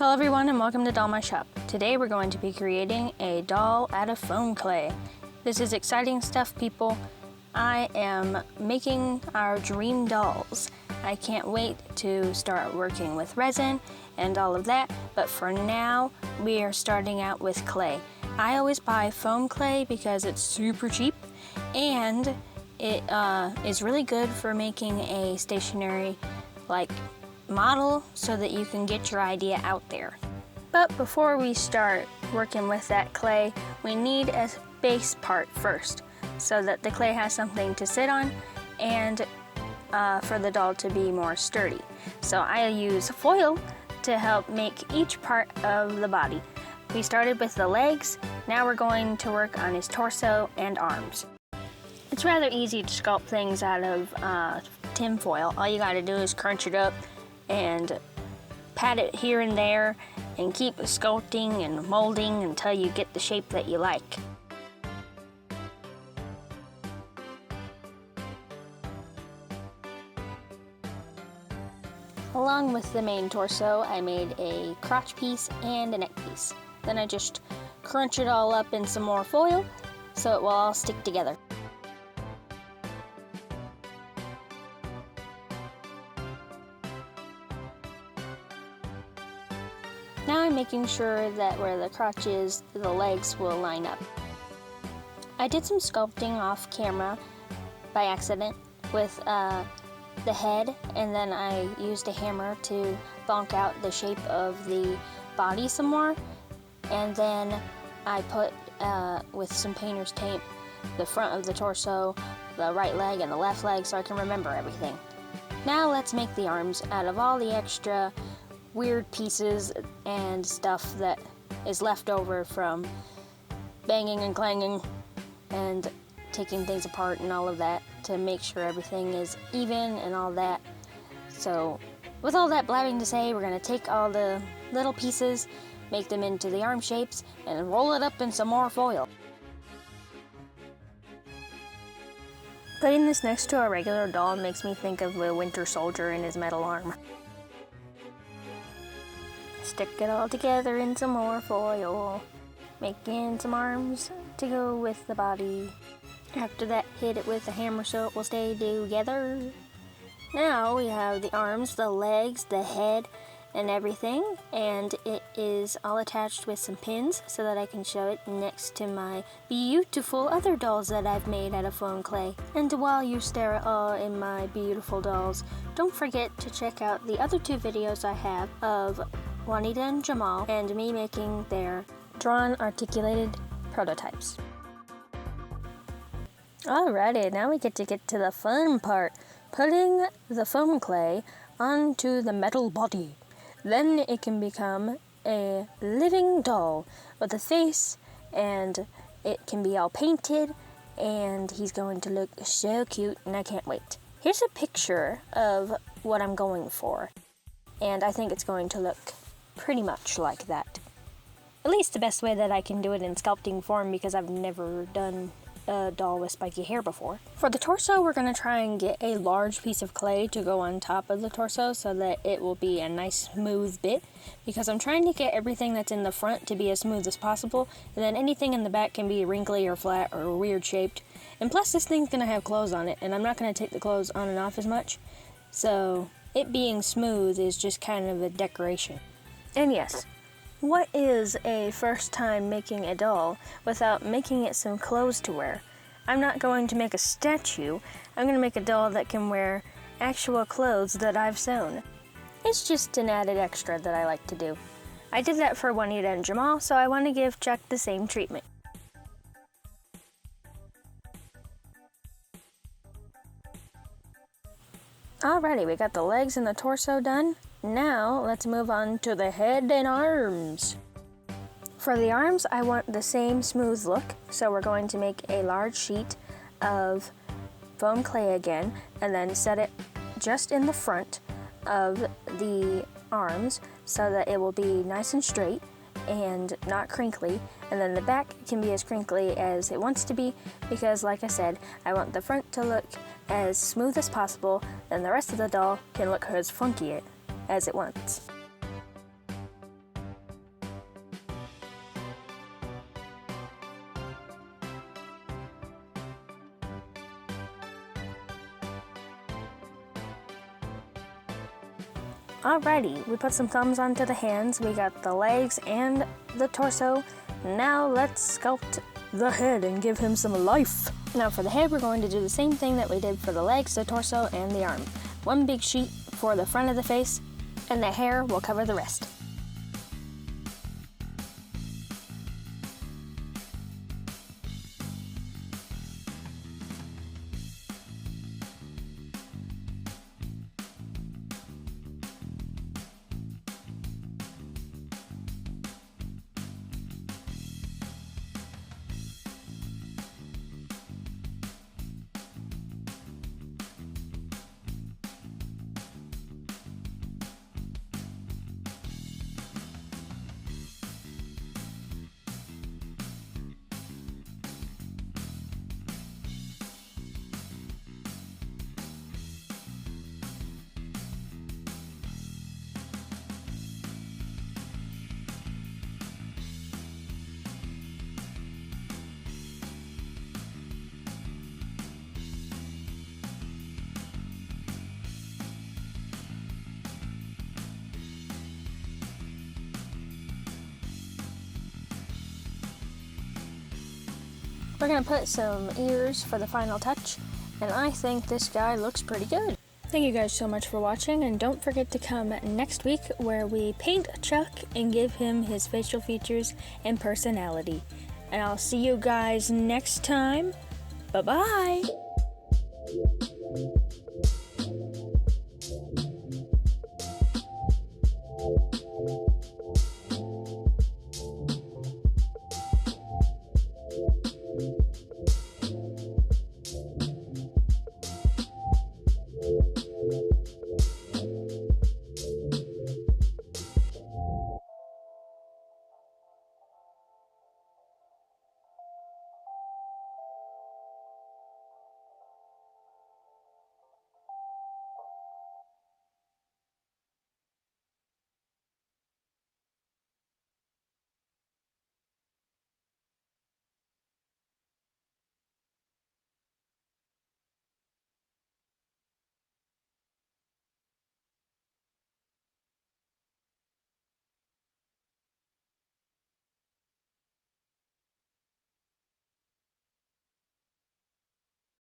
Hello everyone and welcome to Doll My Shop. Today we're going to be creating a doll out of foam clay. This is exciting stuff, people. I am making our dream dolls. I can't wait to start working with resin and all of that, but for now we are starting out with clay. I always buy foam clay because it's super cheap and it is really good for making a stationary model so that you can get your idea out there. But before we start working with that clay, we need a base part first so that the clay has something to sit on and for the doll to be more sturdy. So I use foil to help make each part of the body. We started with the legs, now we're going to work on his torso and arms. It's rather easy to sculpt things out of tin foil. All you gotta do is crunch it up and pat it here and there and keep sculpting and molding until you get the shape that you like. Along with the main torso, I made a crotch piece and a neck piece. Then I just crunch it all up in some more foil so it will all stick together. Now I'm making sure that where the crotch is, the legs will line up. I did some sculpting off camera by accident with the head, and then I used a hammer to bonk out the shape of the body some more. And then I put, with some painter's tape, the front of the torso, the right leg, and the left leg so I can remember everything. Now let's make the arms out of all the extra weird pieces and stuff that is left over from banging and clanging and taking things apart and all of that to make sure everything is even and all that. So with all that blabbing to say, we're going to take all the little pieces, make them into the arm shapes, and roll it up in some more foil. Putting this next to a regular doll makes me think of the Winter Soldier and his metal arm. Stick it all together in some more foil, making some arms to go with the body. After that, hit it with a hammer so it will stay together. Now we have the arms, the legs, the head, and everything, and it is all attached with some pins so that I can show it next to my beautiful other dolls that I've made out of foam clay. And while you stare at all in my beautiful dolls, don't forget to check out the other two videos I have of Juanita and Jamal and me making their drawn articulated prototypes. Alrighty, now we get to the fun part, putting the foam clay onto the metal body. Then it can become a living doll with a face, and it can be all painted, and he's going to look so cute, and I can't wait. Here's a picture of what I'm going for, and I think it's going to look pretty much like that. At least the best way that I can do it in sculpting form, because I've never done a doll with spiky hair before. For the torso, we're going to try and get a large piece of clay to go on top of the torso so that it will be a nice smooth bit, because I'm trying to get everything that's in the front to be as smooth as possible, and then anything in the back can be wrinkly or flat or weird shaped. And plus this thing's going to have clothes on it, and I'm not going to take the clothes on and off as much, so it being smooth is just kind of a decoration. And yes, what is a first time making a doll without making it some clothes to wear? I'm not going to make a statue, I'm going to make a doll that can wear actual clothes that I've sewn. It's just an added extra that I like to do. I did that for Juanita and Jamal, so I want to give Chuck the same treatment. Alrighty, we got the legs and the torso done. Now, let's move on to the head and arms. For the arms, I want the same smooth look, so we're going to make a large sheet of foam clay again, and then set it just in the front of the arms so that it will be nice and straight and not crinkly, and then the back can be as crinkly as it wants to be, because like I said, I want the front to look as smooth as possible, and the rest of the doll can look as funky as it wants. Alrighty, we put some thumbs onto the hands, we got the legs and the torso. Now let's sculpt the head and give him some life. Now for the head, we're going to do the same thing that we did for the legs, the torso, and the arm. One big sheet for the front of the face, and the hair will cover the rest. We're gonna put some ears for the final touch, and I think this guy looks pretty good. Thank you guys so much for watching, and don't forget to come next week where we paint Chuck and give him his facial features and personality. And I'll see you guys next time. Bye-bye!